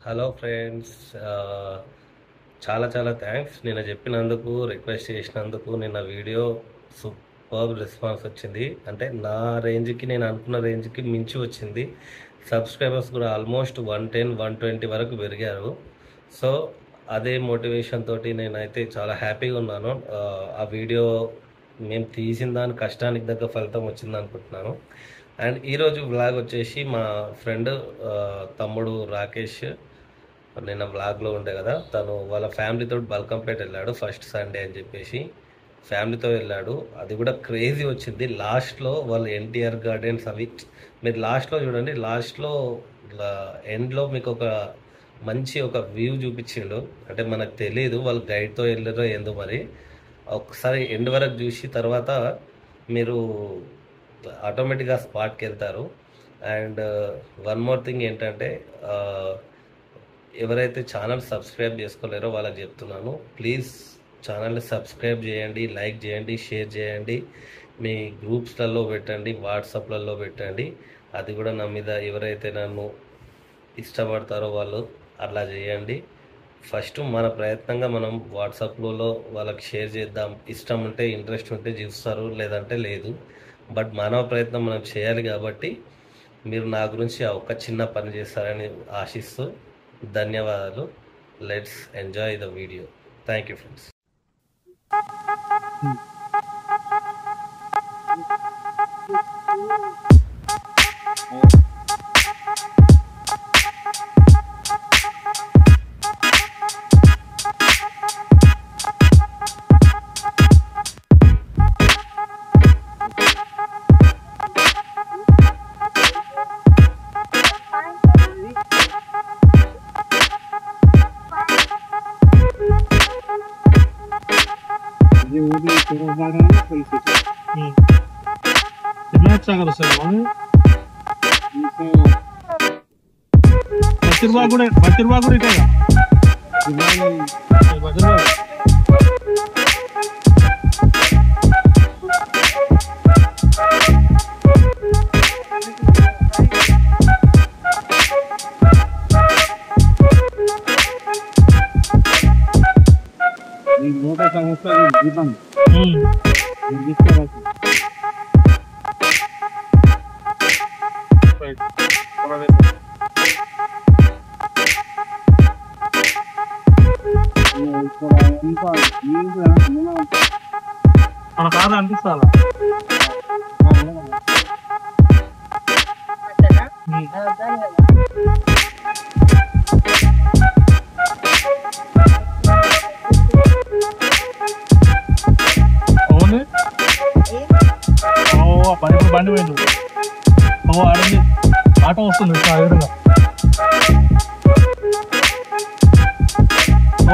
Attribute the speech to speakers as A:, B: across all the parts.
A: Hello friends. చాలా చాలా thanks నిన్న చెప్పినందుకు, రిక్వెస్ట్ చేసినందుకు. నిన్న వీడియో సూపర్బ్ రెస్పాన్స్ వచ్చింది. అంటే నా రేంజ్కి, నేను అనుకున్న రేంజ్కి మించి వచ్చింది. సబ్స్క్రైబర్స్ కూడా ఆల్మోస్ట్ 110, 120 వరకు పెరిగారు. సో అదే మోటివేషన్ తోటి నేనైతే చాలా హ్యాపీగా ఉన్నాను. ఆ వీడియో మేము తీసిన దాని కష్టానికి దగ్గర ఫలితం వచ్చింది అనుకుంటున్నాను. అండ్ ఈరోజు వ్లాగ్ వచ్చేసి మా ఫ్రెండ్ తమ్ముడు రాకేష్ నిన్న వ్లాగ్లో ఉండే కదా, తను వాళ్ళ ఫ్యామిలీతో బల్కంపేట వెళ్ళాడు ఫస్ట్ సండే అని చెప్పేసి. ఫ్యామిలీతో వెళ్ళాడు. అది కూడా క్రేజీ వచ్చింది. లాస్ట్లో వాళ్ళు ఎన్టీఆర్ గార్డెన్స్ అవి మీరు లాస్ట్లో చూడండి. లాస్ట్లో ఎండ్లో మీకు ఒక మంచి ఒక వ్యూ చూపించిండు. అంటే మనకు తెలియదు వాళ్ళు గైడ్తో వెళ్ళారో ఏందో మరి. ఒకసారి ఎండ్ వరకు చూసి తర్వాత మీరు ఆటోమేటిక్గా స్పాట్కి వెళ్తారు. అండ్ వన్ మోర్ థింగ్ ఏంటంటే, ఎవరైతే ఛానల్ సబ్స్క్రైబ్ చేసుకోలేరో వాళ్ళకి చెప్తున్నాను, ప్లీజ్ ఛానల్ని సబ్స్క్రైబ్ చేయండి, లైక్ చేయండి, షేర్ చేయండి, మీ గ్రూప్స్లలో పెట్టండి, వాట్సాప్లలో పెట్టండి. అది కూడా నా మీద ఎవరైతే నన్ను ఇష్టపడతారో వాళ్ళు అట్లా చేయండి. ఫస్ట్ మన ప్రయత్నంగా మనం వాట్సాప్లో వాళ్ళకి షేర్ చేద్దాం. ఇష్టం ఉంటే, ఇంట్రెస్ట్ ఉంటే చూస్తారు, లేదంటే లేదు. బట్ మానవ ప్రయత్నం మనం చేయాలి. కాబట్టి మీరు నా గురించి ఒక చిన్న పని చేస్తారని ఆశిస్తూ ధన్యవాదాలు. Let's enjoy the video. Thank you friends.
B: మన కాదు అనిపిస్తాను. అవును పని బండి పోయింది. అడిగి ఆటో వస్తుంది ఎదురుగా.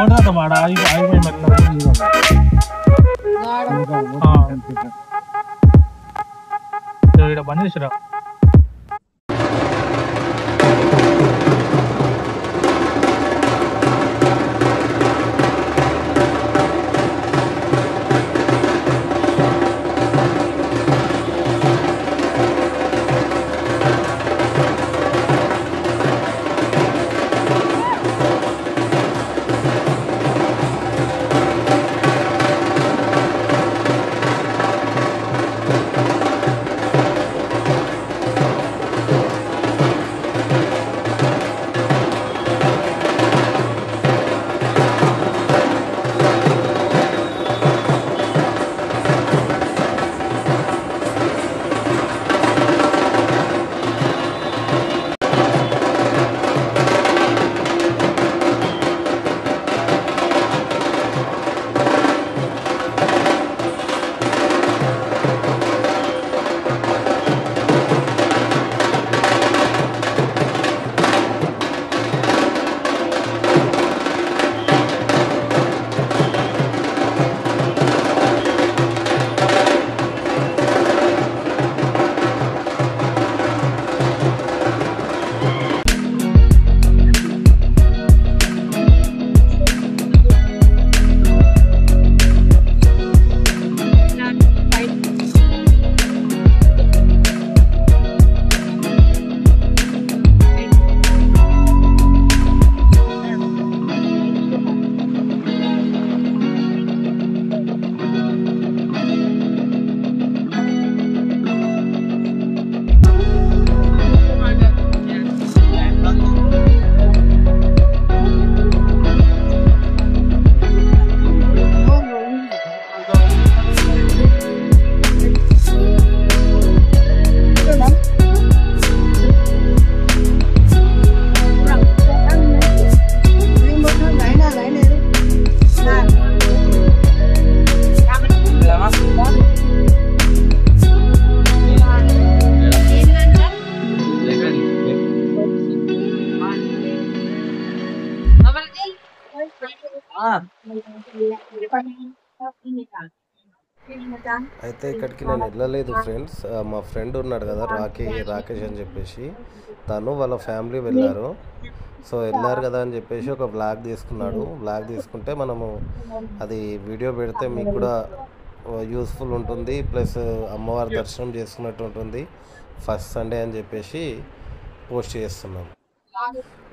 B: ఓడదాం ఆడ ఆగిపోయి ఇక్కడ బండి చేసిరా.
A: అయితే ఇక్కడికి నేను వెళ్ళలేదు ఫ్రెండ్స్. మా ఫ్రెండ్ ఉన్నాడు కదా రాకేష్ అని చెప్పేసి, తను వాళ్ళ ఫ్యామిలీ వెళ్ళారు. సో వెళ్ళారు కదా అని చెప్పేసి ఒక వ్లాగ్ తీసుకున్నాడు. వ్లాగ్ తీసుకుంటే మనము అది వీడియో పెడితే మీకు కూడా యూస్ఫుల్ ఉంటుంది, ప్లస్ అమ్మవారి దర్శనం చేసుకున్నట్టు ఉంటుంది ఫస్ట్ సండే అని చెప్పేసి పోస్ట్ చేస్తున్నాం.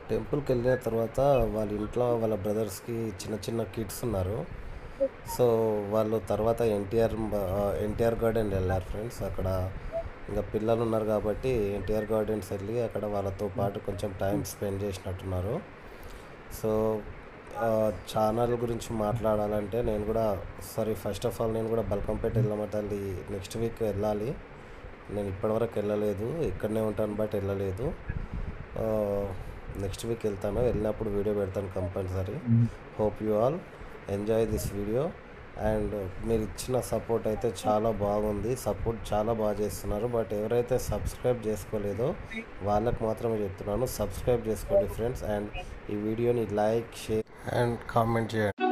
A: టెంపుల్కి వెళ్ళిన తర్వాత వాళ్ళ ఇంట్లో వాళ్ళ బ్రదర్స్కి చిన్న చిన్న కిడ్స్ ఉన్నారు. సో వాళ్ళు తర్వాత ఎన్టీఆర్ గార్డెన్ వెళ్ళారు ఫ్రెండ్స్. అక్కడ ఇంకా పిల్లలు ఉన్నారు కాబట్టి ఎన్టీఆర్ గార్డెన్స్ వెళ్ళి అక్కడ వాళ్ళతో పాటు కొంచెం టైం స్పెండ్ చేసినట్టున్నారు. సో ఛానల్ గురించి మాట్లాడాలంటే నేను కూడా ఫస్ట్ ఆఫ్ ఆల్ నేను కూడా బల్కంపేట వెళ్ళమంటే నెక్స్ట్ వీక్ వెళ్ళాలి. నేను ఇప్పటివరకు వెళ్ళలేదు, ఇక్కడనే ఉంటాను బట్ వెళ్ళలేదు. నెక్స్ట్ వీక్ వెళ్తాను, వెళ్ళినప్పుడు వీడియో పెడతాను compulsory. Hope you all enjoy this video. And మీరు ఇచ్చిన సపోర్ట్ అయితే చాలా బాగుంది, సపోర్ట్ చాలా బాగా చేస్తున్నారు. బట్ ఎవరైతే సబ్స్క్రైబ్ చేసుకోలేదో వాళ్ళకు మాత్రమే చెప్తున్నాను, సబ్స్క్రైబ్ చేసుకోండి ఫ్రెండ్స్. అండ్ ఈ వీడియోని లైక్, షేర్ అండ్ కామెంట్ చేయండి.